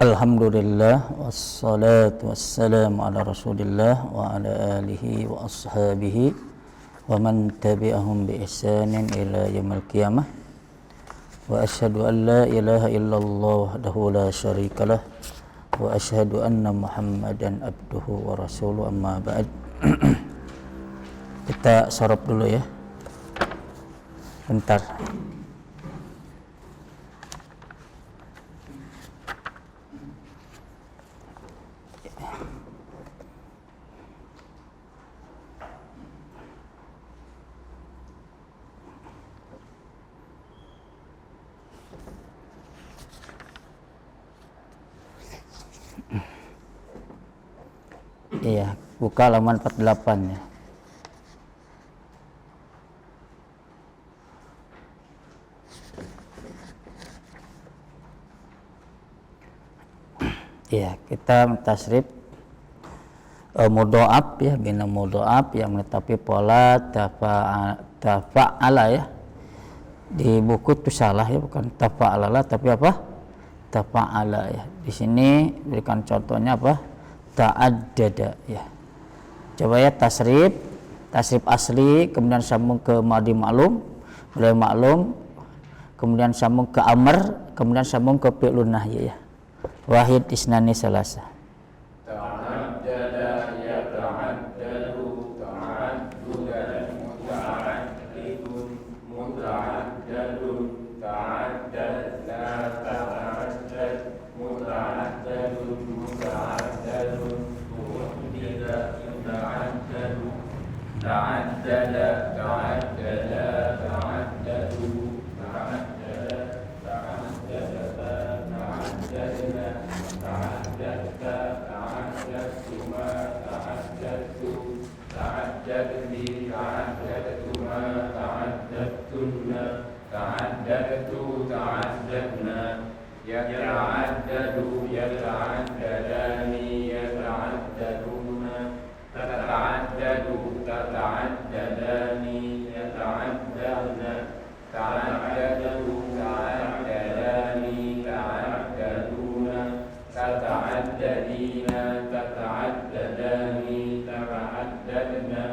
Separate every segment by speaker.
Speaker 1: Alhamdulillah wassalatu wassalamu ala Rasulillah wa ala alihi wa ashabihi wa man tabi'ahum bi ihsanin ila yaumil qiyamah. Wa asyhadu an la ilaha illallah wahdahu la syarikalah wa asyhadu anna Muhammadan abduhu wa rasuluh, amma ba'd. Kita sorop dulu ya. Bentar. Iya, buka halaman 48 ya. Iya, kita tasrif mudhoaf ya, bina mudhoaf yang menetapi pola tafa'ala ya. Di buku itu salah ya, bukan tafa'ala tapi apa? Tafa'ala ya. Di sini berikan contohnya apa? Ta'addada ya. Coba ya, tasrif asli, kemudian sambung ke madi maklum, mulai maklum, kemudian sambung ke amr, kemudian sambung ke fi'lun nahyi ya. Wahid isnani salasa.
Speaker 2: Ta'addada yata'addadu ta'addudan muta'addidun muta'addadun ta'addad la ta'addad muta'addadun muta'addadun tu'addida yata'addadu ta'addada ta'addada ta'addadu ta'addada ta'addada ta'addadna ta'addadta ta'addadtuma ta'addadtu ta'addadni ta'addadtuma ta'addadtunna ta'addadtu ta'addadna yata'addadu yata'addadani yata'addaduna tata'addadu tata'addadani yata'addadna ta'addadu ta'addadani ta'addaduna tata'addadina tata'addadani tata'addadna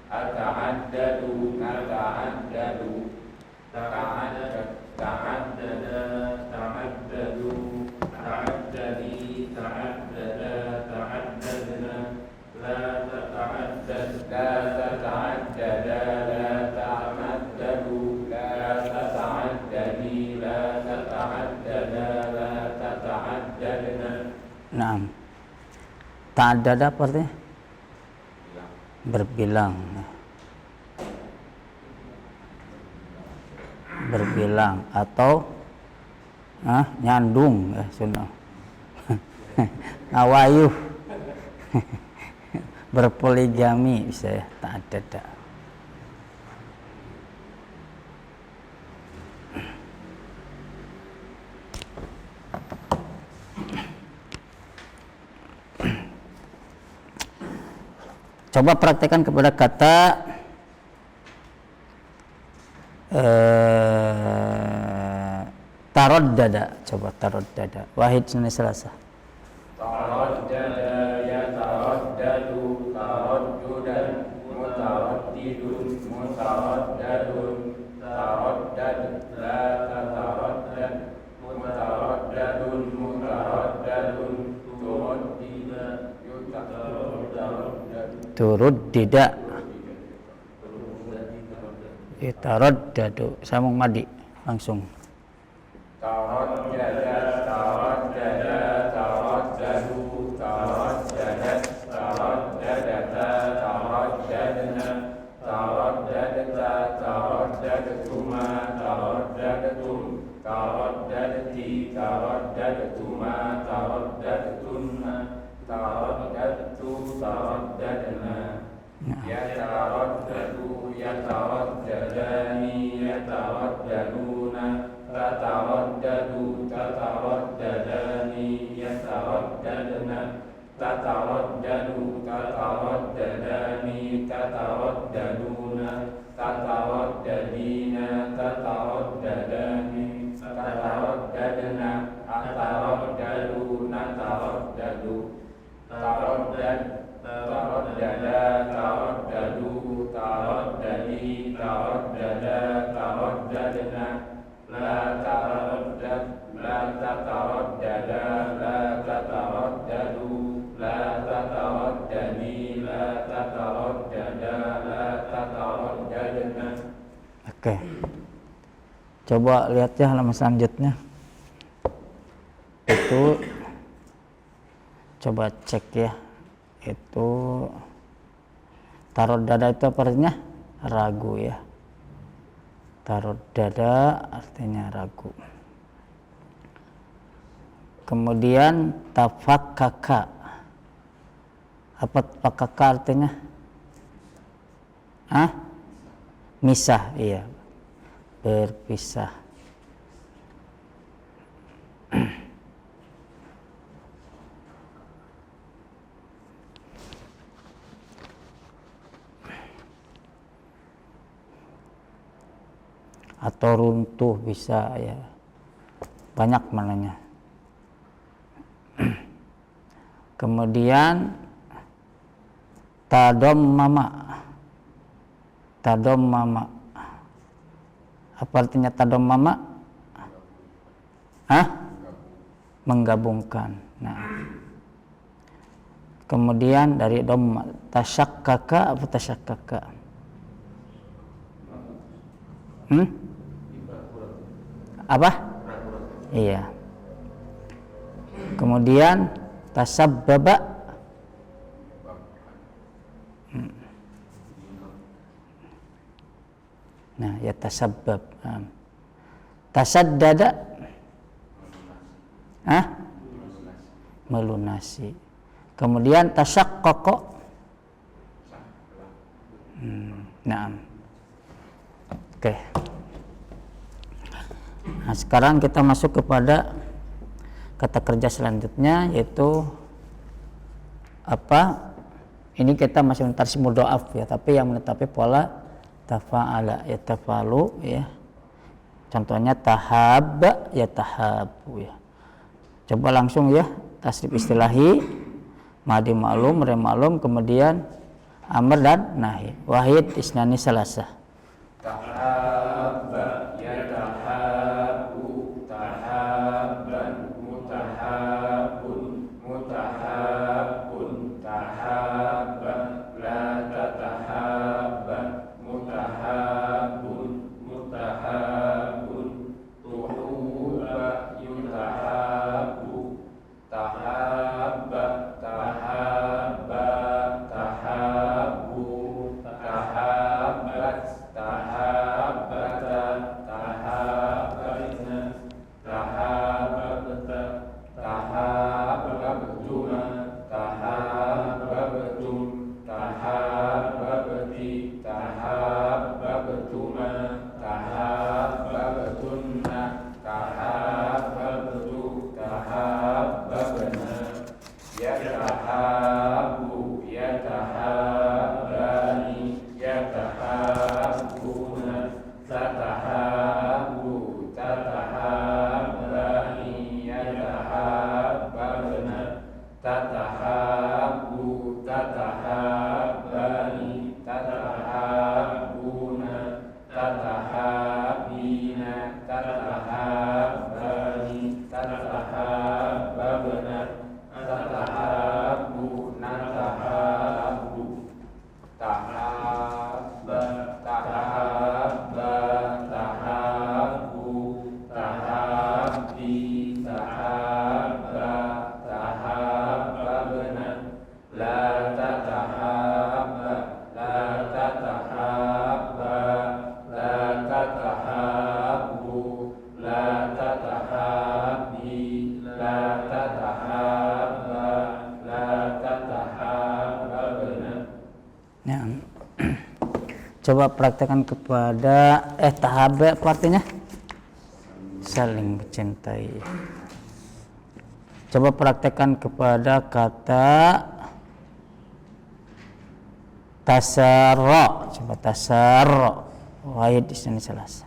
Speaker 2: ata'addadu ata'addadu ta'addada ta'addadu ta'addadi ta'addada ta'addadna la tata'addad la tata'addada la ta'addadu la tata'addadi la tata'addada la tata'addadna.
Speaker 1: Naam. Ta'addada apa artinya? Berbilang. Berbilang atau nyandung ya, sunnah. Ngawayuh. Berpoligami bisa ya, ta'addada. Coba praktekkan kepada kata taraddada. Coba taraddada. Wahid isnani salasa.
Speaker 2: Taraddada yataraddadu taraddudan mutaraddidun mutaraddadun taraddad la tataraddad mutaraddadun mutaraddadun turaddida yutaraddad
Speaker 1: Turuddida. Yataraddadu. Sambung madi langsung.
Speaker 2: Taraddada taraddada taraddadu taraddadat taraddadata taraddadna taraddadta taraddadtuma taraddadtum taraddadti taraddadtuma taraddadtunna taraddadtu taraddadna yataraddadu taraddadu yataraddadani yataraddaduna tataraddadu tataraddadani yataraddadna tataraddadu tataraddadani tataraddaduna tataraddadina tataraddadani tataraddadna ataraddadu nataraddadu taraddad taraddada taraddadu taraddadi taraddada taraddadna la taraddad la tataraddada la tataraddadu la tataraddani la tataraddada la tataraddadna.
Speaker 1: Oke. Coba lihat ya halaman selanjutnya. Itu coba cek ya. Itu taruh dada itu apa artinya? Ragu ya. Taruh dada artinya ragu. Kemudian tafakkaka. Apa tafakkaka artinya? Misah, iya. Berpisah. Atau runtuh bisa ya, banyak mananya. Kemudian tadommama apa artinya tadommama? Menggabungkan. Nah, kemudian dari dom tasyakkaka apa tasyakkaka? Apa? Iya. Kemudian tasabbaba. Nah, ya tasabbab. Tasaddada. Melunasi. Kemudian tasyaqqaqa. Nah. Oke. Nah, sekarang kita masuk kepada kata kerja selanjutnya, yaitu apa? Ini kita masih mentarsi mudha'af ya, tapi yang menetapi pola tafa'ala ya tafalu ya. Contohnya tahabba ya tahabu ya. Coba langsung ya, tasrif istilahi, madi ma'lum, re ma'lum, kemudian amr dan nahi. Wahid isnani salasah.
Speaker 2: Tahabba yatahabbu tahabban mutahabbun mutahabbun tahabba la tatahabba mutahabbun mutahabbun tuhuba yutahabbu tahabba tahabba tahabbu tahabbat tahabbata tahabbatna tahabbata tahabbtuma tahabbtum tahabbati tahabbtuma tahabbtunna tahabbtu tahabbna yatahabbu yatahabbani yatahabbuna tatahabbu tatahabbani yatahabbana tatahabbu tatahabbani tatahabbuna tatahabbina tatahabbani tatahabbabna tatahabbu natahabbu tahabba tahabba tahabbu tahabbi tahabba tahabbabna la tatahabba la tatahabba la tatahabbu la tatahabbi la
Speaker 1: Coba praktekkan kepada tahabe apa artinya? Saling mencintai. Coba praktekkan kepada kata tasarra. Coba tasarra. Wahid di sini selesai.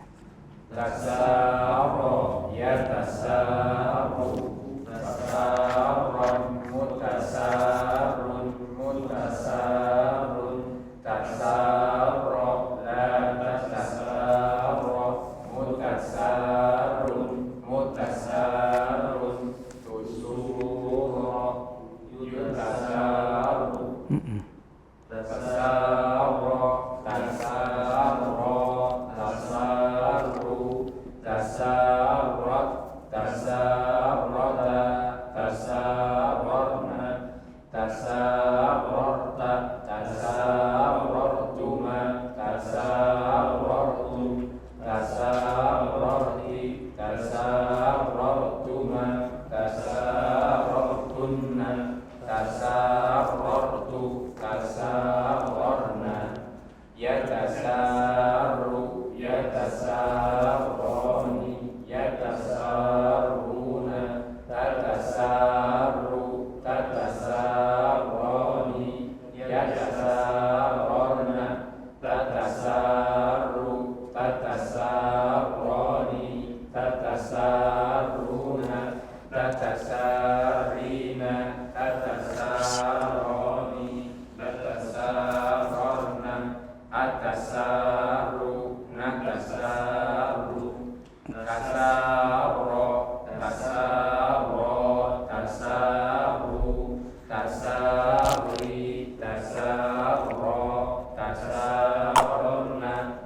Speaker 2: tasarro yatasarru tasarron mutasarrun mutasarrun tasarro la tasarro mutasarrun mutasarrun tusuro yutasarru tasarro tasarro tasarru tasarrat tasarrata tasarrarna tasarrarta tasarrartuma tasarrartum tasarrarti tasarrartuma tasarrartunna tasarrartu tasarrarna yatasarru yatasarroni yatasarruna tatasarru tatasarroni yatasarrona tatasarru tatasarroni tatasarruna tatasarrina tatasarroni tatasarrona atasarru natasarru tasarro tasarro tasarru tasarri tasarro tasarrona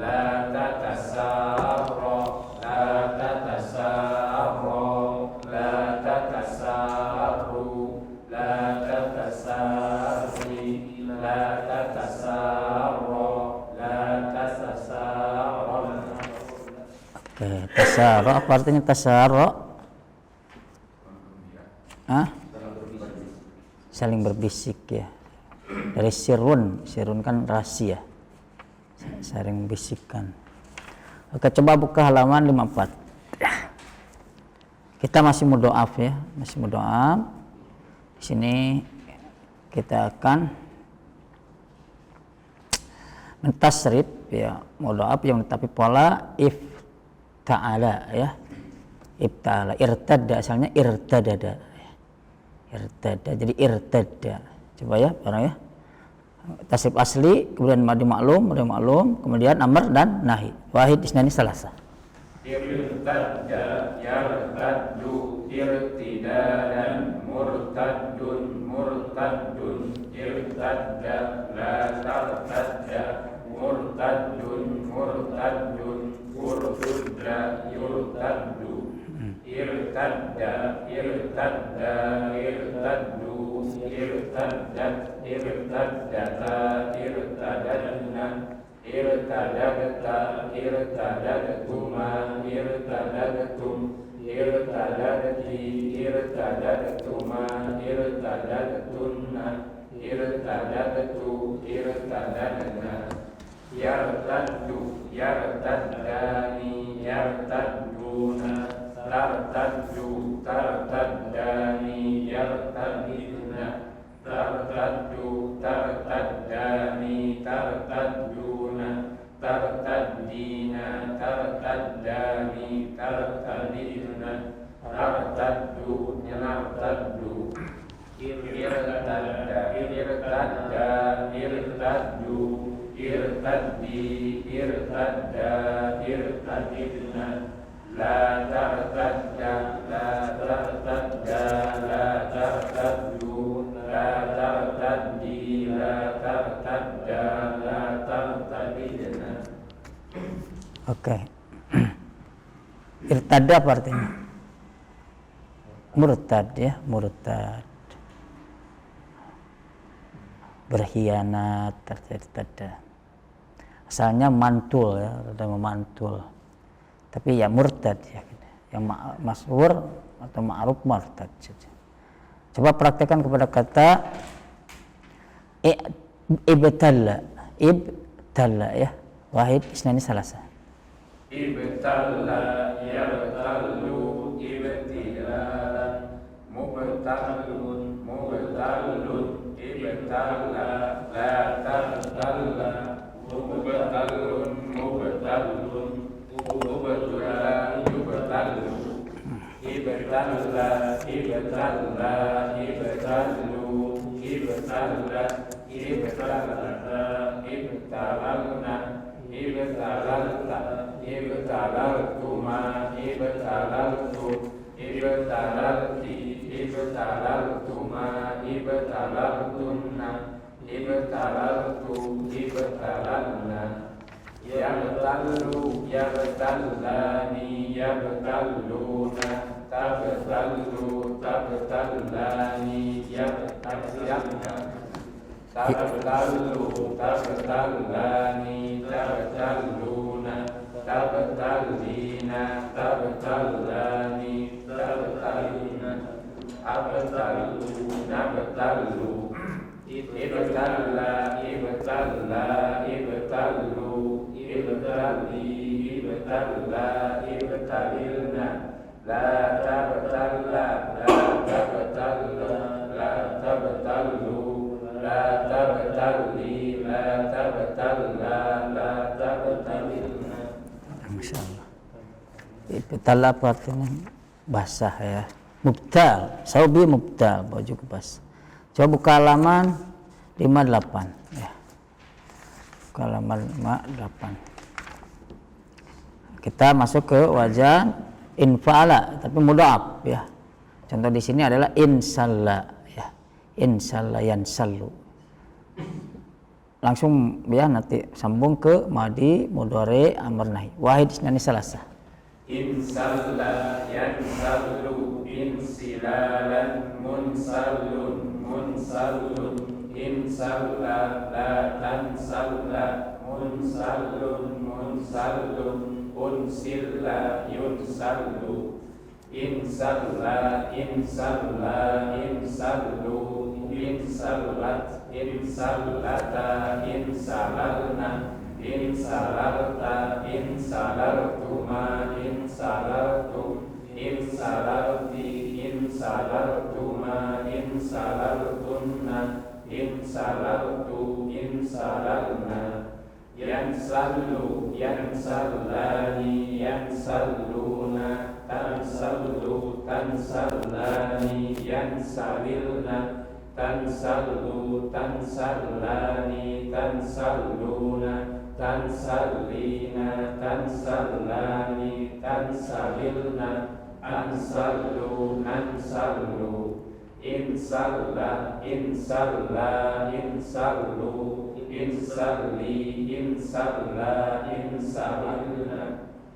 Speaker 2: la tatasarro la tatasarro la tatasarru la tatasarri la tatasarro la tatasarrona.
Speaker 1: Tasarra apa artinya tasarra? Saling berbisik ya. Dari sirun kan rahasia. Saling bisikkan. Oke, coba buka halaman 54. Kita masih mudhoaf ya, masih mudhoaf. Di sini kita akan mentasrif ya, mudhoaf yang tapi pola if ta'ala ya, ibtala irtadda asalnya irtadada irtadda jadi irtadda. Coba ya barang ya, tasrif asli kemudian madi maklum kemudian amr dan nahi. Wahid isnani salasa.
Speaker 2: Irtadda yartaddu irtidadan murtaddun murtaddun irtadda la tartadda murtaddun murtaddun urtudda yurtaddu irtadda irtadda irtaddu irtaddat irtaddata irtadadna irtadadta irtadattuma irtadadtum irtadadti irtadattuma irtadadtunna irtadadtu irtadadna yartaddu yartaddani yartadduna tartaddu tartaddani yartaddina tartaddu tartaddani tartadduna tartaddina tartaddani tartaddina tartaddu yartaddu irtadda irtadda irtaddu irtaddi irtadda irtaddina la tartadda la tartadda la tartaddu la tartaddi la tartadda la tartaddina.
Speaker 1: Oke. Irtadda apa artinya? Murtad ya, murtad. Berkhianat, irtadda. Asalnya mantul ya, ada memantul. Tapi ya murtad ya, yang masyhur atau ma'ruf murtad saja. Coba praktekkan kepada kata ibtala ibtala ya. Wahid isnani salasa.
Speaker 2: Ibtala yabtalu ibtilalan mubtalun mubtalun ibtala la tabtala mubtalun mubtalun mubtala yubtalu ibtala ibtala ibtalu ibtala ibtala ibtalana ibtalalta ibtalaltuma ibtalaltu ibtalalti ibtalaltuma ibtalaltunna ibtalaltu ibtalalna yabtallu yabtallani yabtalluna tabtallu tabtallani yabtalluna tabtallu tabtallani tabtalluna tabtallina tabtallani tabtallina abtallu nabtallu ibtalla ibtalla ibtallu ibtalli ibtalla ibtallilna la tabtalla la tabtalla la tabtallu la tabtalli la tabtalla la tabtallilna.
Speaker 1: Masyaallah. Ibtala apa artinya? Basah ya. Mubtal, saubi mubtal, baju kebas. Coba buka halaman 58 ya. Buka halaman 58. Kita masuk ke wajan infa'ala tapi mudhaf ya. Contoh di sini adalah insalla ya. Insalla yansallu. Langsung ya nanti sambung ke madi mudhari amr nahi. Wahid isnani salasa.
Speaker 2: Insalla yansallu insilalan munsallun munsallun insalla la tansalla munsallun munsallun unsilla yunsallu insalla insalla insallu insallat insallata insalalna insalalta insalartuma insalartum insalarti insalartuma insalartunna insalartu insalarna yansallu yansallani yansalluna tansallu tansallani yansalilna tansallu tansallani tansalluna tansallina tansallani tansalilna ansallu ansallu insalla insalla insallu insalli insalla insallilna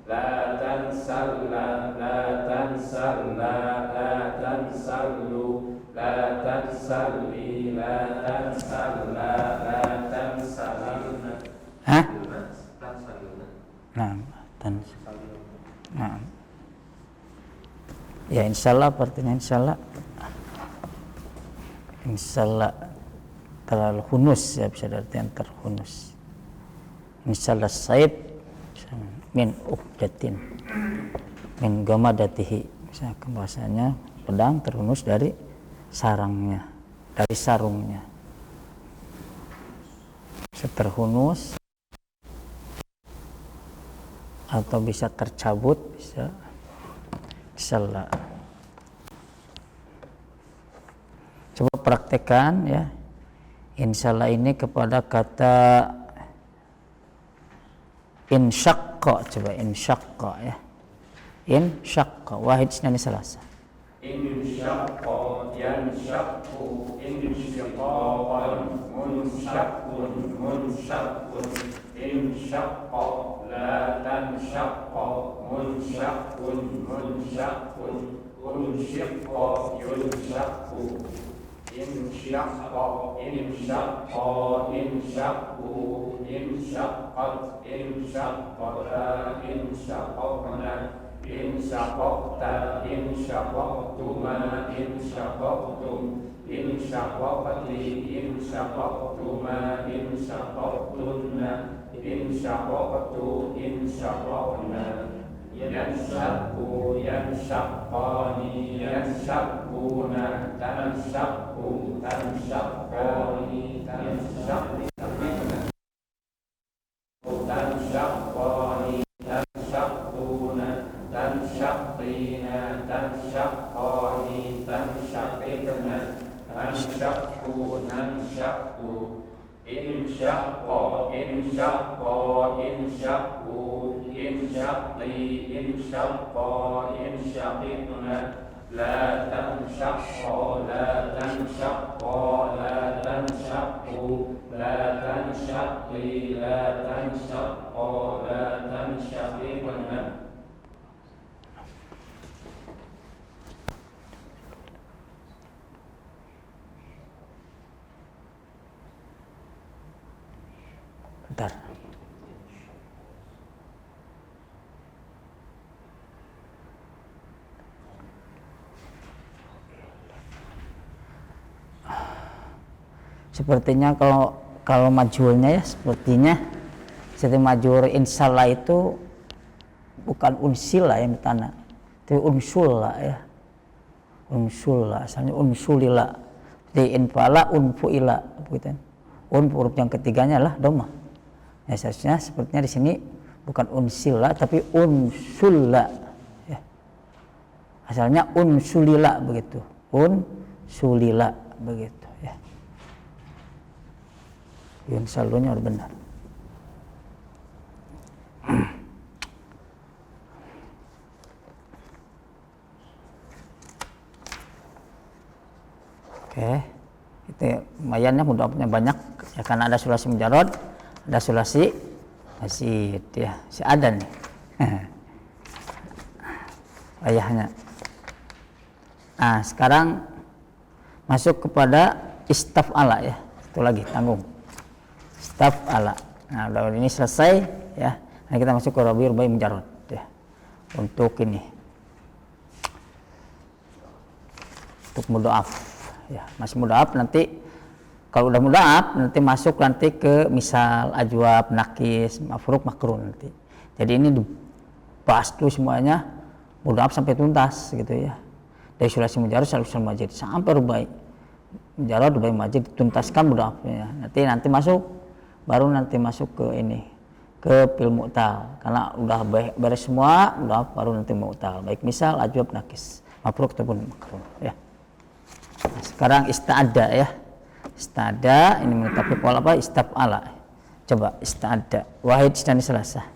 Speaker 2: la tansalla la tansalla la tansallu la tansalli la tansalla la tansalilna.
Speaker 1: Hah?
Speaker 2: Tansalilna.
Speaker 1: Nah. Ya insyaallah artinya insyaallah. Insyaallah terlalu hunus ya, bisa artian terhunus. Insyaallah said min uqdatin min gamadatihi. Misalnya bahasanya pedang terhunus dari sarangnya, dari sarungnya. Bisa terhunus atau bisa tercabut, bisa insyaallah. Coba praktekkan ya insyaallah ini kepada kata insyaqqa. Coba insyaqqa ya. Insyaqqa wahid isnani salasa.
Speaker 2: Insyaqqa yanshaqqu insyiqaqan munshaqqun munshaqqun insyaqqa la tanshaqqa munshaqqun munshaqqun unshiqqa yunshaqqu insyaqqa insyaqqa inshaqqu inshaqqat inshaqqata inshaqqna insyaqaqta insyaqaqtuma insyaqaqtum insyaqaqati insyaqaqtuma insyaqaqtunna insyaqaqtu insyaqaqna yanshaqqu yanshaqqani yanshaqquna tanshaqqu tanshaqqani tanshaqqina tanshaqqani tanshaqquna tanshaqqina tanshaqqani tanshaqqina tanshaqqu nanshaqqu insyaqqa insyaqqa insyaqqu insyaqqi insyaqqa insyaqqina la tanshaqqa la tanshaqqa la tanshaqqu la tanshaqqi la tanshaqqa la tanshaqqina.
Speaker 1: Bentar. Sepertinya kalau majhulnya ya sepertinya majhul insyaallah itu bukan unsila yang ditana, tapi unsulla ya. Unsulla, asalnya unsulila. Di infala unfuila begitu. Huruf yang ketiganya adalah dhamma. Ya, seharusnya sepertinya di sini bukan unsila tapi unsulla ya. Asalnya unsulila begitu. Unsulila begitu ya. Yang selalunya harus benar. Oke. Itu lumayan ya, mudhafnya banyak ya, karena ada sulasi mujarrad, ada sulasi masid ya, si ada nih. Ayahnya. Nah, sekarang masuk kepada istaf'ala ya. Itu lagi tanggung. Istaf'ala. Nah, udah ini selesai ya. Nah, kita masuk ke rabi rubai mujarrad ya. Untuk ini. Untuk mudhaf ya, masih mudhaf. Nanti kalau udah mudhaf nanti masuk nanti ke misal, ajwab, nakis, mafruk, makrun nanti. Jadi ini dibahas dulu semuanya mudhaf sampai tuntas gitu ya. Dari sulasi mujarrad sulasi majid sampai rubai mujarrad rubai majid dituntaskan mudhafnya. Nanti masuk baru nanti masuk ke ini, ke fil mu'tal. Karena udah beres semua mudhaf baru nanti mu'tal. Baik misal, ajwab, nakis, mafruk ataupun makrun ya. Nah, sekarang ista'ada ya. Ista'ada ini menetapi pola apa? Istaf'ala. Coba ista'ada. Wahid dan selasa.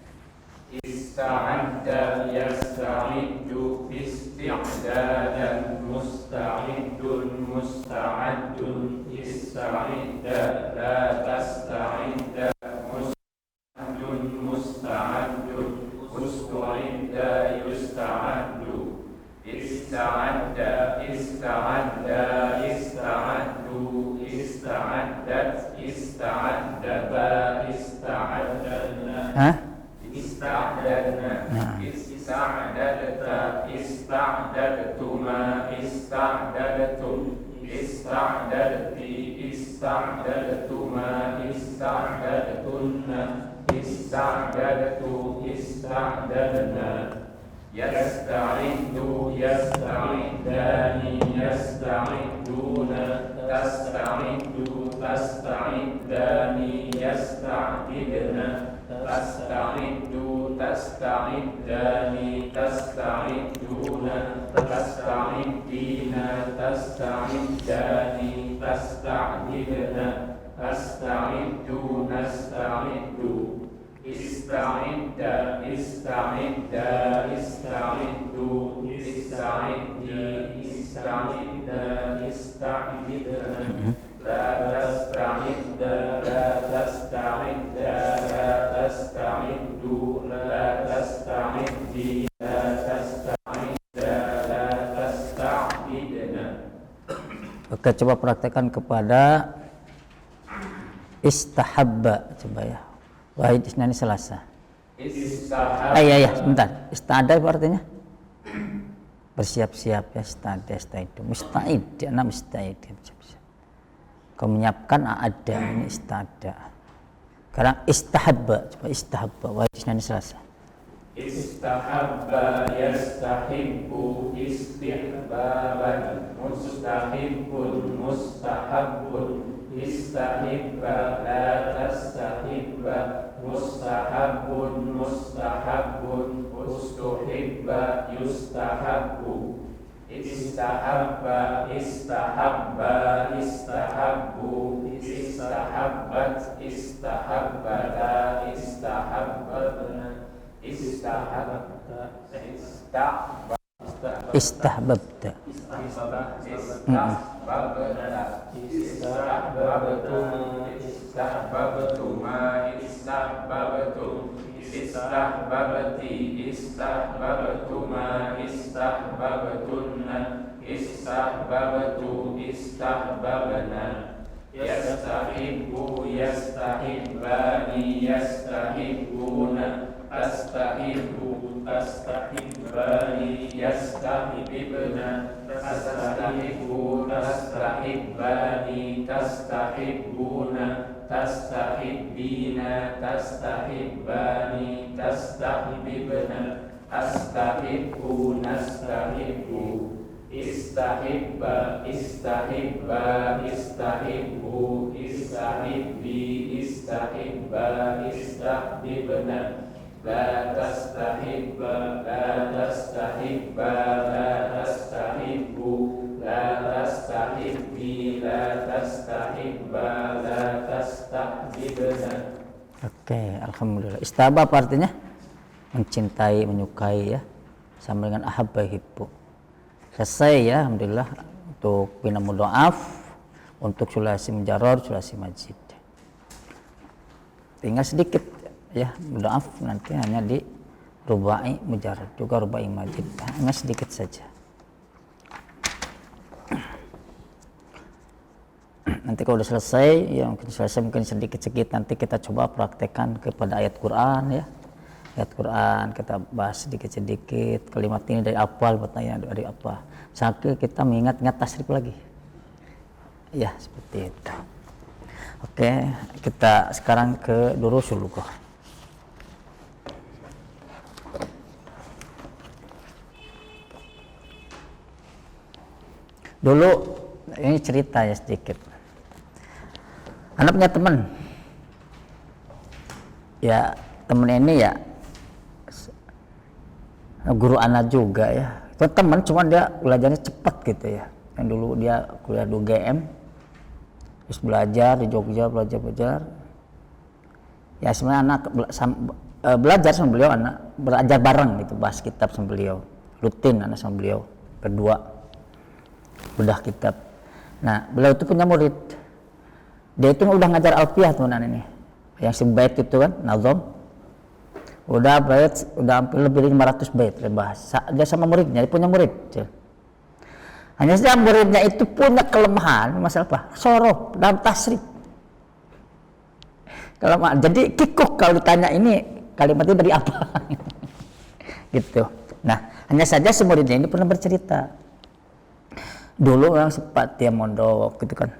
Speaker 2: Ista'adda yasta'iddu isti'dadan musta'idun musta'addun ista'idda la tasta'idda musta'addun musta'addun ustu'idda yusta'addu ista'adda ista'adda ista'addu ista'addat ista'addaba ista'addana ista'adana ista'adadta ista'adadtuma ista'adadtum ista'adadti ista'adadtuma ista'adadtunna ista'adadtu ista'adadna yasta'iddu yasta'iddani yasta'idduna tasta'iddu tasta'iddani yasta'idna tasta'iddu tasta'iddani tasta'idduna tasta'iddina tasta'iddani tasta'idna tasta'iddu nasta'iddu ista'idda ista'idda ista'iddu ista'iddi ista'idda ista'idna la tasta'idda la tasta'idda la tasta'iddu la tasta'iddi la tasta'idda la tasta'idna.
Speaker 1: Oke, coba praktekkan kepada istahabba coba ya. Wahid isnani selasa. Ya, sebentar. Ista'ada apa artinya? Bersiap-siap ya, ista'ada, ista'iddu. Musta'id, anak musta'id. Kau menyiapkan ada ini ista'ada. Sekarang istahabba, coba istahabba, wajib nanti Selasa.
Speaker 2: Istahabba yastahibbu istihbaban, mustahibbun mustahabbun, istahibba la tastahibba, mustahabbun mustahabbun, ustuhibba yustahabbu. Istahabba istahabba istahabbu, istahabbat istahabbata istahabbana,
Speaker 1: Istahbabta.
Speaker 2: Yastahibbu yastahibbani yastahibbuna, astahibbu tastahibbani yastahibibna, astahibbu tastahibbani tastahibbuna, tastahibbina tastahibbani tastahibibna, astahibbu nastahibbu. Istahibba istahibba istahibbu, istahibbi istahibba istahibna, la tastahibba la tastahibba la tastahibbu, la tastahibbi la tastahibba la tastahibna.
Speaker 1: Oke, alhamdulillah. Istahabba apa artinya? Mencintai, menyukai ya. Sama dengan ahabba yuhibbu. Selesai ya, alhamdulillah untuk bina mudha'af, untuk sulasi mujarrad, sulasi majid. Tinggal sedikit ya, mudha'af nanti hanya di rubai mujarrad, juga rubai majid. Hanya sedikit saja. Nanti kalau sudah selesai, ya mungkin sedikit-sedikit nanti kita coba praktekkan kepada ayat Quran ya. Ayat Quran kita bahas sedikit-sedikit, kalimat ini dari apa, bertanya dari apa, sampai kita mengingat-ingat tasrif lagi ya, seperti itu. Oke, kita sekarang ke durusul lughah. Dulu ini cerita ya sedikit. Anak punya teman ya, temen ini ya guru anak juga ya, itu teman, cuma dia belajarnya cepat gitu ya. Yang dulu dia kuliah di UGM, terus belajar di Jogja, belajar ya. Sebenarnya anak belajar sama beliau, anak belajar bareng gitu, bahas kitab sama beliau, rutin anak sama beliau berdua bedah kitab. Nah, beliau itu punya murid, dia itu udah ngajar alfiyah teman ini, yang sebait itu kan, nazom. Udah bait, udah hampir lebih dari 500 bait dia bahas. Dia sama muridnya, dia punya murid. Hanya saja muridnya itu punya kelemahan, masalah apa? Sorof dalam tasrif. Kelemahan. Jadi kikuk kalau ditanya ini kalimat itu dari apa? Gitu. Nah, hanya saja si muridnya ini pernah bercerita. Dulu orang sempat dia mondok gitu kan.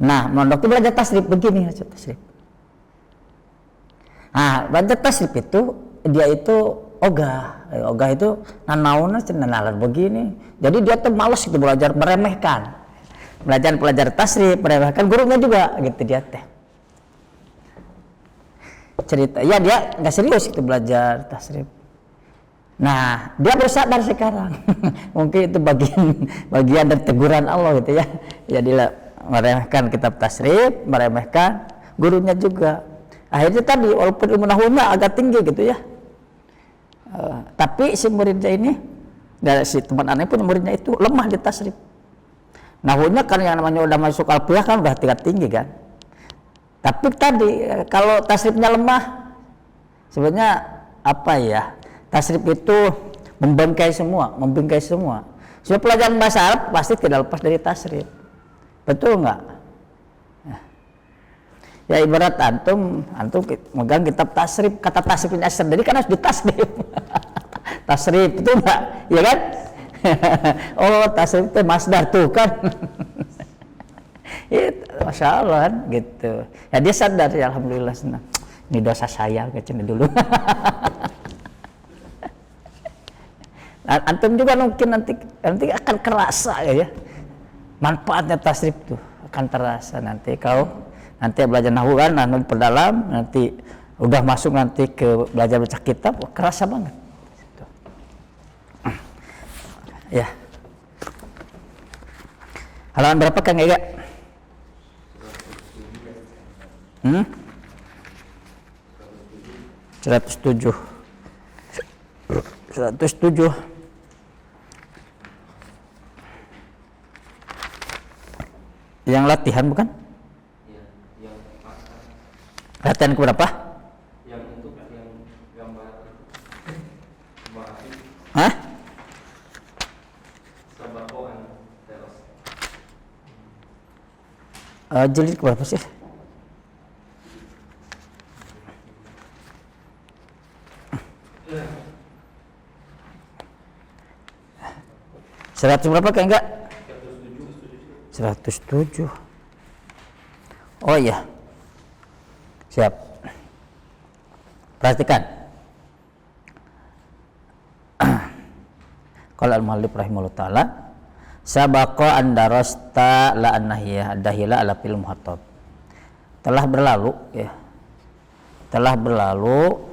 Speaker 1: Nah, mondok itu belajar tasrif begini aja tasrif. Nah, belajar tasrif itu dia itu ogah itu nanauna cenah begini. Jadi dia tuh malas gitu belajar, meremehkan. Belajar tasrif, meremehkan gurunya juga gitu dia teh. Cerita, ya dia nggak serius itu belajar tasrif. Nah, dia baru sadar sekarang. Mungkin itu bagian dari teguran Allah gitu ya. Ya dia meremehkan kitab tasrif, meremehkan gurunya juga. Akhirnya tadi walaupun ilmu nahwunya agak tinggi gitu ya, tapi si muridnya ini, dari si teman aneh punya muridnya itu lemah di tasrif. Nahwunya kan yang namanya udah masuk alfiyah kan udah tingkat tinggi kan. Tapi tadi kalau tasrifnya lemah, sebenarnya apa ya? Tasrif itu membingkai semua. Sebab pelajaran bahasa Arab pasti tidak lepas dari tasrif. Betul nggak? Ya ibarat antum megang kitab tasrif, kata tasrifnya sendiri kan harus ditasrif. Tasrif itu enggak, ya kan? Oh tasrif itu masdar tuh kan. Masya Allah kan, gitu. Ya dia sadar ya, alhamdulillah senang. Ini dosa saya kecil dulu. Antum juga mungkin nanti akan kerasa ya, manfaatnya tasrif tuh akan terasa nanti belajar nahwu kan, nanti perdalam, nanti udah masuk nanti ke belajar baca kitab, kerasa banget. Ya. Halaman berapa Kang Ega? 107. Yang latihan bukan?
Speaker 2: Ya, yang
Speaker 1: latihan keberapa?
Speaker 2: Yang untuk yang gambar
Speaker 1: Hah?
Speaker 2: Sabakoan teros.
Speaker 1: Jilid keberapa sih? Seratus berapa Kang enggak? 107. Oh iya. Siap. Perhatikan. Qala al-muallif rahimahullah taala, sabaqa andarasta la annahiyah dahila ala fil muhattab. Telah berlalu ya. Telah berlalu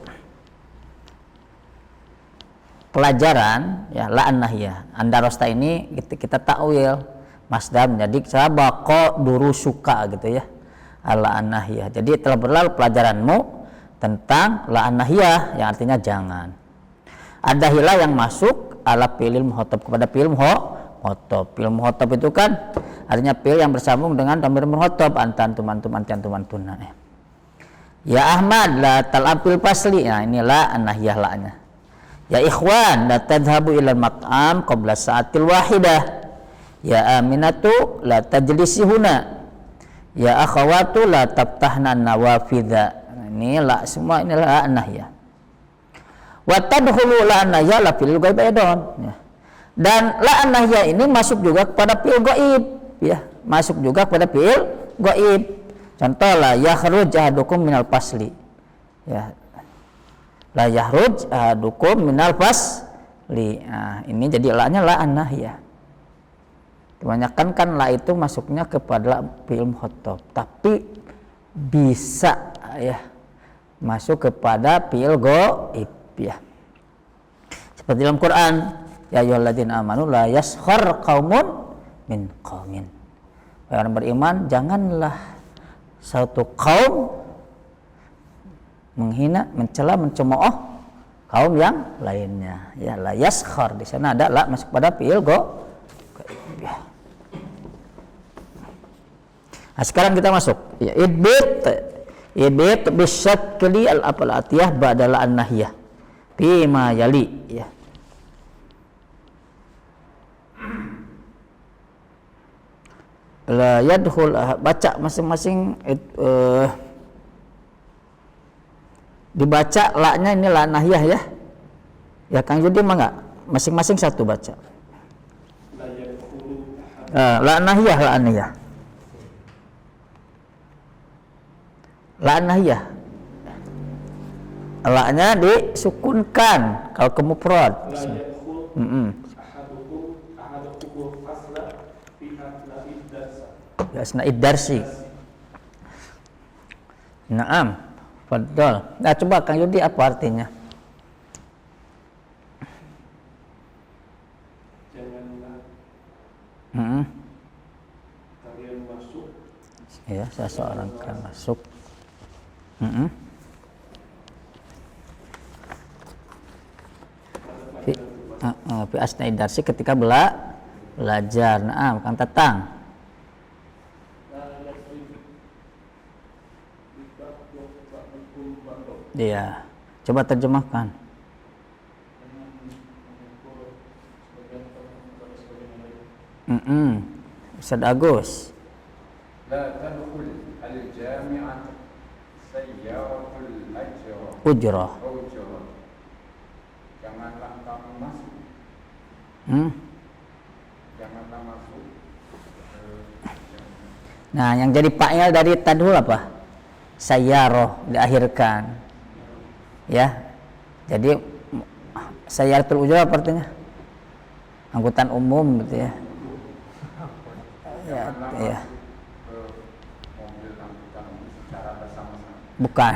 Speaker 1: pelajaran ya la annahiyah. Andarasta ini kita takwil masdar menjadi sabaqa durusuka gitu ya. Ala annahiyah. Jadi telah berlalu pelajaranmu tentang la annahiyah yang artinya jangan. Adahila yang masuk ala fi'il muhattab kepada fi'il muhattab. Fi'il muhattab itu kan artinya fi'il yang bersambung dengan dhamir muhattab antum antuna. Ya Ahmad la tal'ab fil fasli. Nah inilah annahiyah la-nya. Ya ikhwan la tadhhabu ilal mat'am qabla sa'atil wahidah. Ya Aminatu la tajlisi huna. Ya akhawatu la tabtahna nawafidha. Ini la semua inilah annahiyah. Wa tadkhulu la annahiyah la fil ghaib aidan. Dan la annahiyah ini masuk juga kepada fi'il ghaib ya, masuk juga kepada fi'il ghaib. Contoh la yakhruj ahadukum minal fasli. Ya. La yakhruj ahadukum minal fasli. Nah, ini jadi la-nya la annahiyah. Kebanyakan kan la itu masuknya kepada fi'il muhattab, tapi bisa ya masuk kepada fi'il ghaib ya. Seperti dalam Quran, ya ayyuhalladzina amanu la yaskhar qaumun min qaumin. Orang beriman, janganlah satu kaum menghina, mencela, mencemooh kaum yang lainnya. Ya la yaskhar, di sana ada la masuk pada fi'il ghaib ya. Nah, sekarang kita masuk ya idbit bisyakli al-atiyah ba'dal an-nahiyah bima yali ya. La yadkhul, baca masing-masing dibaca la-nya ini la nahiyah ya. Ya Kang Yudi mah enggak? Masing-masing satu baca. La nahiyah la nahiyah. La nahiyah. La-nya disukunkan kalau ke mufrad. Ya asna'id darsi. Naam. Fadhol. Nah, coba Kang Yudi apa artinya?
Speaker 2: Janganlah kalian masuk.
Speaker 1: Ya, seseorang kan masuk. Fi asna'id darsi ketika belajar. Naam, Kang Tatang. Iya, coba terjemahkan. Ustaz Agus.
Speaker 2: La tadkhul al-jami'ah sayyaratul
Speaker 1: Ujrah.
Speaker 2: Janganlah kamu masuk. Janganlah masuk
Speaker 1: Nah, yang jadi fa'il dari tadhul apa? Sayyarah, diakhirkan. Ya. Jadi sayyaratul ujrah apa artinya? Angkutan umum gitu ya. Ya, ya.
Speaker 2: Mobil angkutan secara bersama-sama.
Speaker 1: Bukan.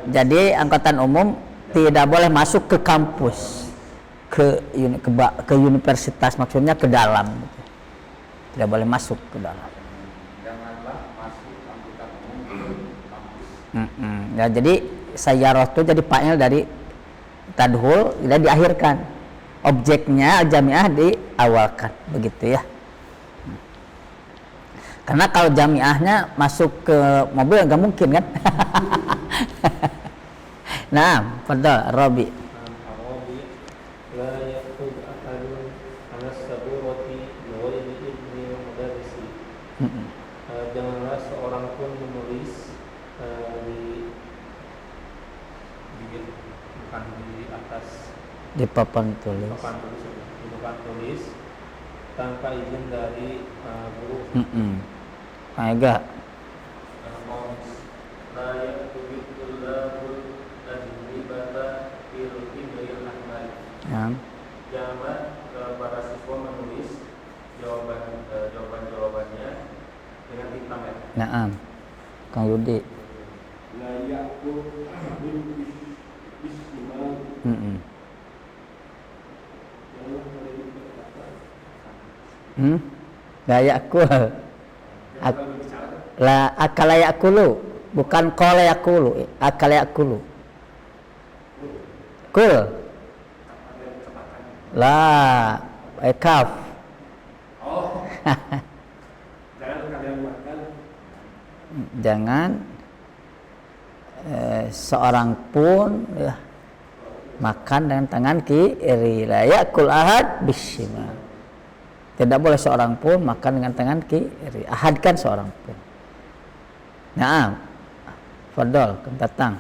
Speaker 1: Jadi angkutan umum tidak boleh masuk ke kampus, ke universitas, maksudnya ke dalam. Tidak boleh masuk ke dalam.
Speaker 2: Janganlah masuk angkutan umum ke kampus.
Speaker 1: Ya, jadi sayyarah itu jadi fa'il dari tadhul, tidak diakhirkan. Objeknya jami'ah diawalkan, begitu ya. Karena kalau jami'ahnya masuk ke mobil nggak mungkin kan. Nah, fadhal Rabi.
Speaker 3: Arabi la yaqud ahadun ala saburati biwajhi ibni mudarrisi. Janganlah seorang pun menulis bukan di atas
Speaker 1: Di papan tulis.
Speaker 3: di papan tulis tanpa izin dari guru.
Speaker 1: Agak.
Speaker 3: La yaqud tullabul ajnibata fil ibril ahmad.
Speaker 1: Ya.
Speaker 3: Janganlah para siswa menulis jawabannya dengan hitam ya.
Speaker 1: Naam. Kang Yudi.
Speaker 2: La ya'kul ahadun bishimal.
Speaker 1: La yakul. La akala yakulu, bukan qala yakulu, akala yakulu. Kul. La kaf.
Speaker 2: Oh. Jangan kalian makan.
Speaker 1: Jangan seorang pun ya, makan dengan tangan kiri. La yakul ahad bishimal. Tidak boleh seorang pun makan dengan tangan kiri. Ahadkan seorang pun. Naam. Fadhal, datang.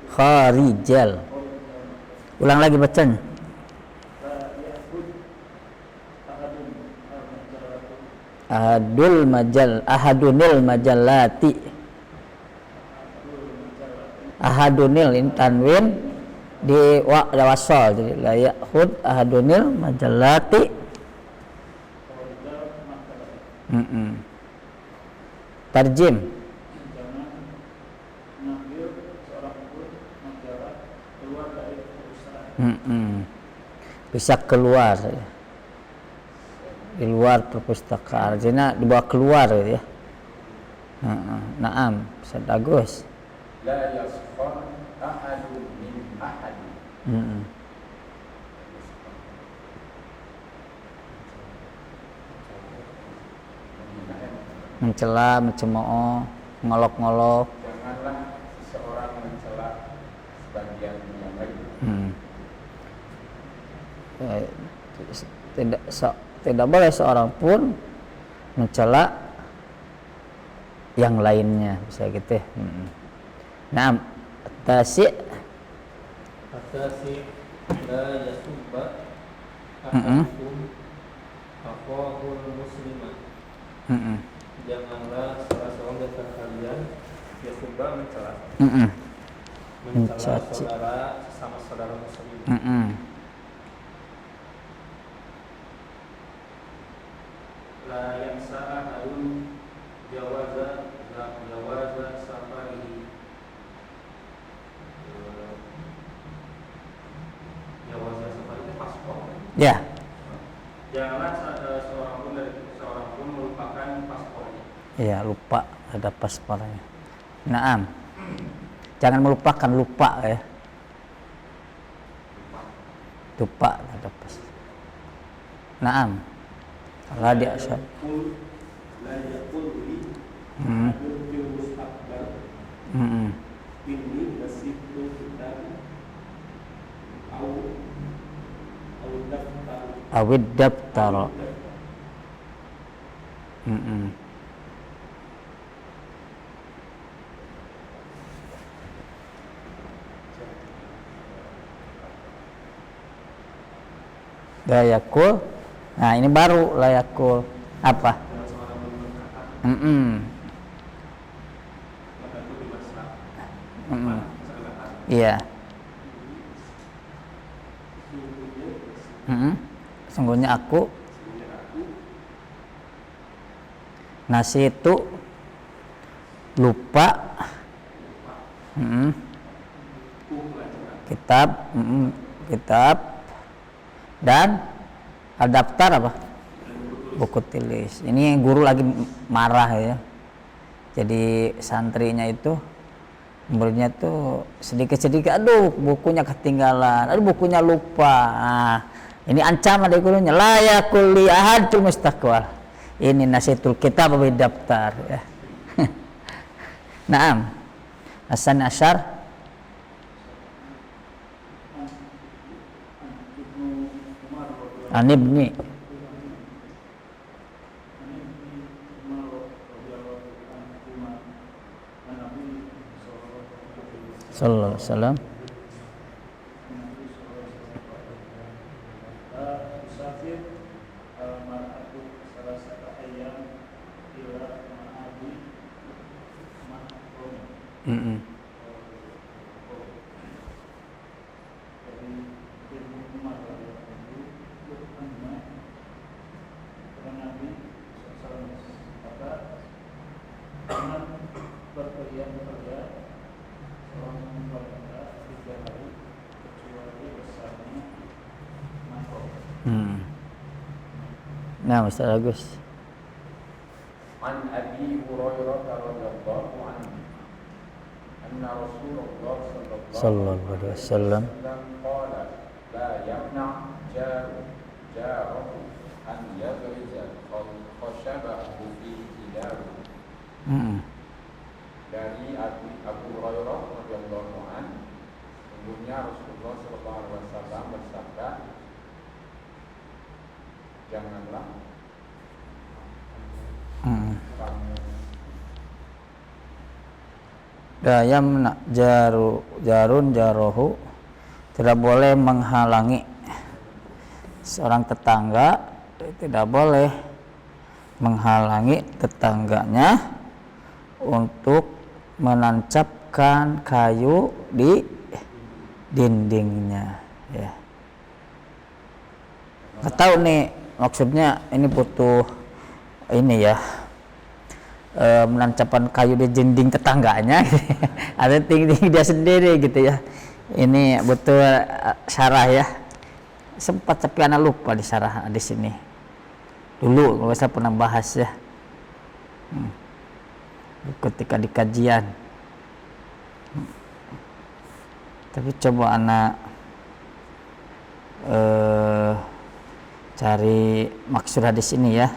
Speaker 1: Kharijal. Ulang lagi bacanya. Ahadunil majallati. Ahadunil in tanwin di wasal, jadi la ya'khud ahadunil majallati. Tarjim. Bisa keluar di luar perpustakaan, artinya dibawa keluar gitu ya. Naam, bisa bagus.
Speaker 2: La yaskhar ahadun min ahadin.
Speaker 1: Mencela, mencemooh, ngolok-ngolok.
Speaker 2: Janganlah seseorang mencela sebagian yang lain.
Speaker 1: Tidak boleh seorang pun mencela yang lainnya, bisa gitu. Nah, tasi
Speaker 3: La yasubba ahadukum akhahul muslima. Janganlah salah seorang dari kalian yasubba mencela
Speaker 1: mencaci.
Speaker 3: saudara muslim. La yansa ahadun jawaza safarihi. Jawaza safarihi paspor.
Speaker 1: Ya,
Speaker 3: Janganlah seorang pun melupakan paspornya.
Speaker 1: iya, lupa ada paspornya. Naam. Jangan melupakan, lupa ya. Lupa ada paspor. Naam. Allah di asal.
Speaker 2: La yaqul li fil mustaqbal. Inni nasibtu kitab au daftar.
Speaker 1: Awid daftara. layakul. Nah ini baru layakul apa?
Speaker 3: Kalau seorang belum berkata, maka itu dimasak. Masak kata.
Speaker 1: Iya.
Speaker 3: Sungguhnya,
Speaker 1: Sungguhnya aku
Speaker 3: sungguhnya aku
Speaker 1: nasi itu lupa. Kitab, kitab dan daftar apa? Buku tulis. Ini guru lagi marah ya. Jadi santrinya itu muridnya tuh sedikit-sedikit, aduh bukunya ketinggalan, aduh bukunya lupa. Nah, ini ancaman dari gurunya, la yakul li ahadul mustaqbal. Ini nasihatul kitab wa daftar ya. Naam. Hasan Asyar Anibni sallallahu alaihi wasallam
Speaker 3: musafir mar'atu salasata ayyam ila ma'adi mahrum. Jadi Ibnu Umar radhiyallahu anhu bertanya kepada Nabi SAW, kata jangan bepergian bekerja seorang wanita 3 hari kecuali bersama mahram.
Speaker 1: Nah, Ustaz Agus.
Speaker 2: An Abi Hurairah radhiyallahu anhu anna Rasulullah
Speaker 1: Sallallahu alaihi wasallam
Speaker 2: qala la yamna jaruhu an yaghriza khashabahu fi hidaru. Dari Abu Hurairah radhiyallahu anhu, sungguhnya Rasulullah sallallahu alaihi wasallam bersabda, janganlah
Speaker 1: Dayam jarun jarohu, tidak boleh menghalangi seorang tetangga, tidak boleh menghalangi tetangganya untuk menancapkan kayu di dindingnya ya. Nggak tahu nih maksudnya ini butuh ini ya, menancapkan kayu di dinding tetangganya ada tinggi dia sendiri gitu ya. Ini butuh syarah ya, sempat tapi anak lupa di syarah di sini dulu kalau saya pernah bahas ya, ketika di kajian. Tapi coba anak cari maksud hadis ini ya.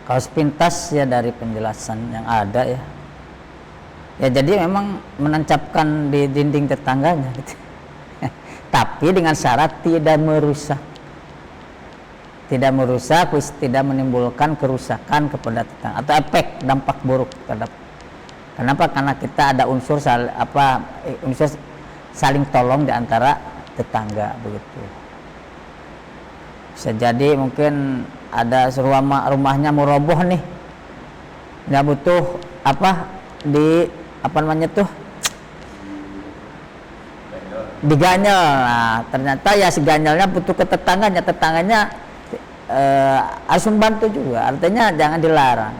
Speaker 1: Kalau sepintas ya dari penjelasan yang ada ya. Ya jadi memang menancapkan di dinding tetangganya gitu. Tapi dengan syarat tidak merusak. Tidak merusak, tidak menimbulkan kerusakan kepada tetangga atau efek dampak buruk terhadap. Kenapa? Karena kita ada unsur unsur saling tolong di antara tetangga begitu. Bisa jadi mungkin ada rumahnya mau roboh nih, nggak butuh diganyel. Nah, ternyata ya si ganyelnya butuh ke tetangganya harus membantu juga. Artinya jangan dilarang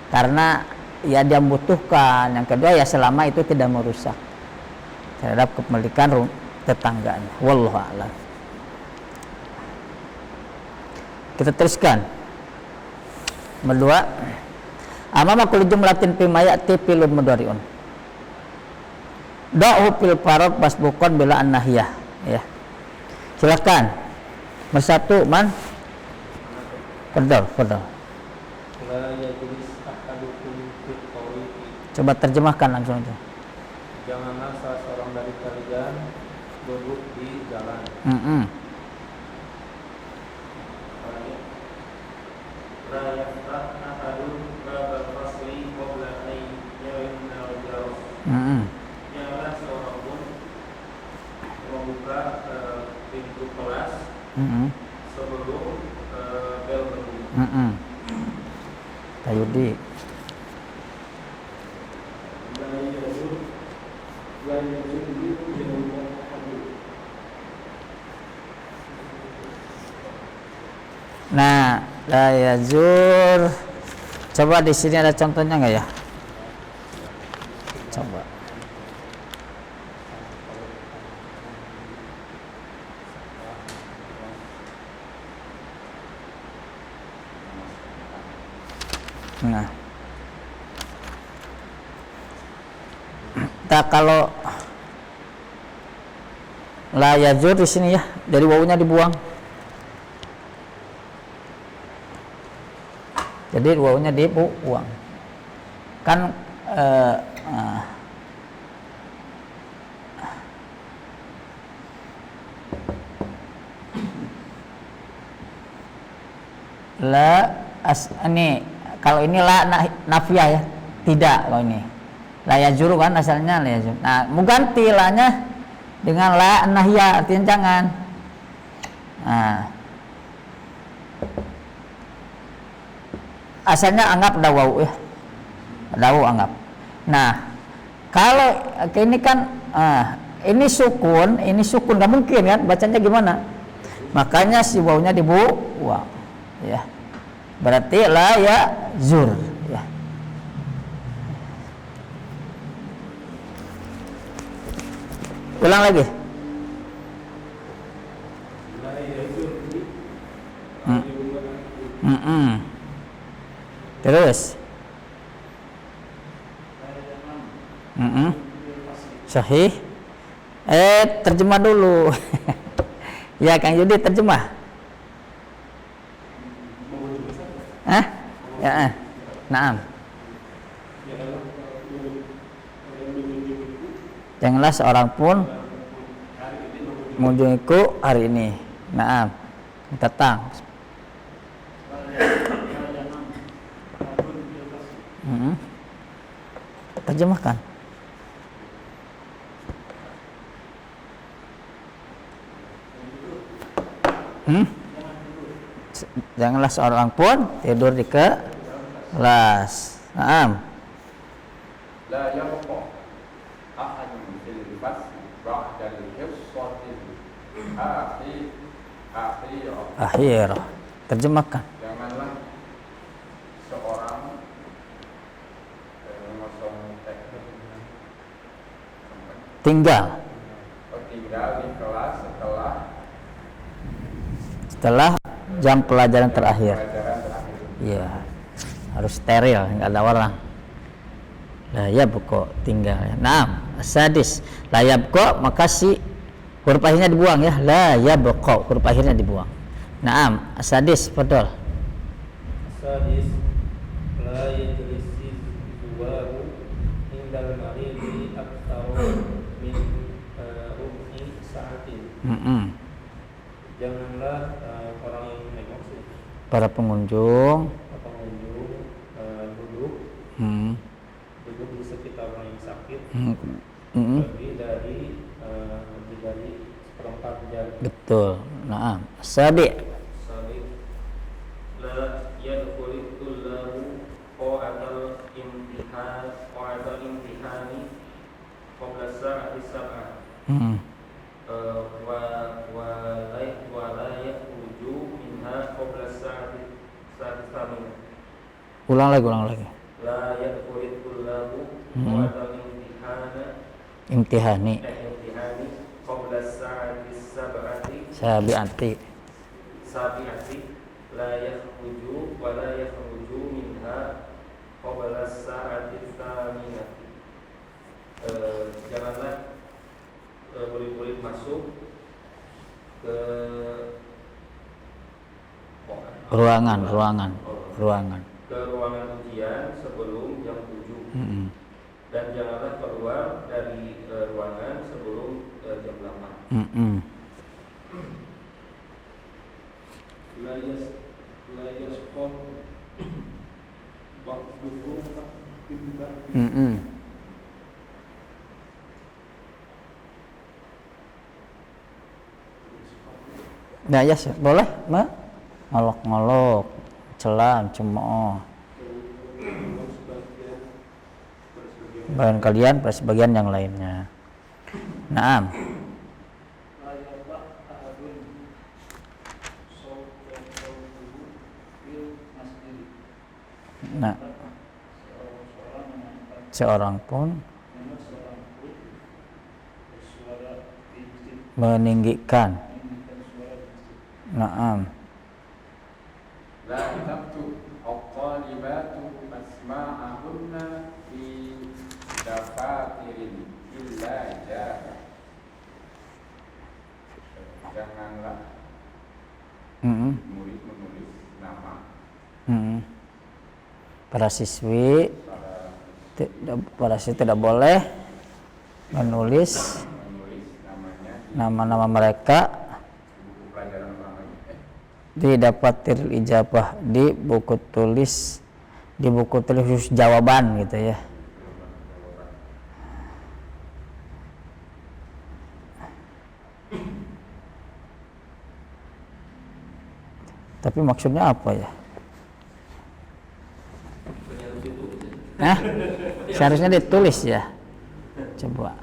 Speaker 1: karena ya dia membutuhkan. Yang kedua ya selama itu tidak merusak terhadap kepemilikan tetangganya. Wallahu a'lam. Kita teruskan. Nomor 2. Amama kulli jumlatin fi mayati filun mudhari'un. Da'u fil farad basbuqan bila an-nahiyah. Ya. Silakan. Bersatu man. Fadal.
Speaker 3: La yajlis ahadukum fit tariqi.
Speaker 1: Coba terjemahkan langsung aja.
Speaker 3: Janganlah salah seorang dari kalian duduk di jalan. La yaftah ahadun babal fasli qabla an yarinna al-jaras. Janganlah seorang pun membuka pintu kelas sebelum bel berbunyi.
Speaker 1: Tayudi. Nah, la yazur. Coba di sini ada contohnya nggak ya? Coba. Nah, kalau la yazur di sini ya, dari wawunya dibuang. Jadi wawunya dibuang. Kan ini kalau ini la nafiyah ya, tidak kalau ini. La yazuru kan asalnya la yazur. Nah, mau ganti la-nya dengan la nahiyah, artinya jangan. Nah, asalnya anggap ada wawu ya. Ada wawu anggap. Nah, kalau ini kan ini sukun nggak mungkin kan bacanya gimana? Makanya si wawunya dibuang ya. Berarti la ya zur ya. Ulang lagi. Terus. Sahih. Terjemah dulu. Ya, Kang Yudi terjemah. Ya. Naam. Janganlah seorang pun mengunjungiku hari ini. Naam. Datang. Terjemahkan. Janganlah seorang pun tidur di kelas. Naam.
Speaker 2: La yabqa ahadun fil fasli ba'da al-hissati
Speaker 1: akhir. Terjemahkan.
Speaker 2: Janganlah seorang
Speaker 1: tinggal
Speaker 2: di kelas
Speaker 1: setelah jam pelajaran terakhir. Iya, harus steril, nggak ada orang. La yabqa tinggal. Naam, sadis. La yabqa maka si huruf akhirnya dibuang ya. La yabqa huruf akhirnya dibuang. Naam, sadis, fadhol.
Speaker 3: Sadis la yajlisi zuwaru indal maridi aktaru min rub'i sa'atin. Janganlah orang yang menengok sih,
Speaker 1: Para pengunjung
Speaker 3: duduk di sekitar orang yang sakit lebih dari seperempat jam.
Speaker 1: Betul. Nah, sabi
Speaker 3: La yadkhulu kullahu qa'atal imtihani qabla sa'ati sab'ah wa la yakhruju minha qabla sa'ati saminah.
Speaker 1: Ulang lagi.
Speaker 3: La yadkhulu kullahu qa'atal
Speaker 1: Imtihani
Speaker 3: qabla sa'ati
Speaker 1: sabi'ati
Speaker 3: la yakhruju wa la yakhruju minha qabla sa'ati tsaminati. Janganlah murid-murid masuk ke
Speaker 1: ruangan
Speaker 3: ke ruangan ujian sebelum jam 7. Dan janganlah keluar dari ruangan sebelum jam 8. La yasqam ba'dukum
Speaker 1: Nah, ya boleh, Mbak. Ngolok-ngolok, celam, cemooh. Bagian kalian pada sebagian yang lainnya. Naam. Nah, seorang pun meninggikan. Naam.
Speaker 2: La taktub at-talibatu asma'ahunna fi dafatirin illa jara. Janganlah murid menulis nama
Speaker 1: Para siswi tidak boleh menulis nama-nama mereka di dafatir ijabah, di buku tulis khusus jawaban gitu ya. Tapi maksudnya apa ya? Seharusnya ditulis ya. Coba.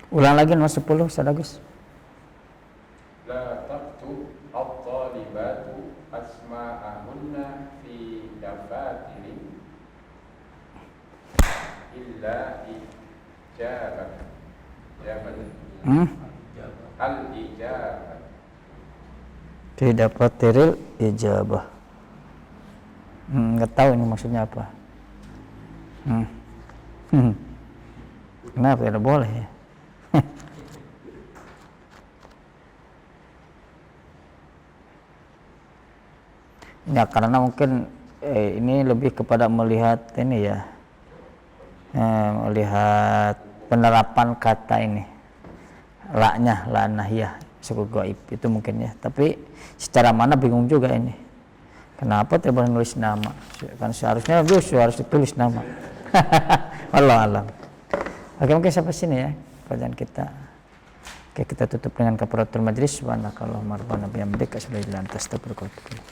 Speaker 1: Ulang lagi nomor 10, Ustaz Agus.
Speaker 2: La taktub at-talibatu asma'ahunna fi dafatirin illa ijabah. Al-ijabah.
Speaker 1: Tidak patiril ijabah. Nggak tahu ini maksudnya apa. Kenapa tidak boleh ya? Ya karena mungkin ini lebih kepada melihat ini ya, melihat penerapan kata ini, la nahiyah suku gaib itu mungkin ya. Tapi secara mana bingung juga ini. Kenapa tidak boleh nulis nama? Kan seharusnya harus ditulis nama. Allah alam. Oke, mungkin sampai sini ya kajian kita. Oke, kita tutup dengan kafaratul majlis. Subhanakallahumma rabbana bihamdika asyhadu an la ilaha illa anta astaghfiruka wa atubu ilaik.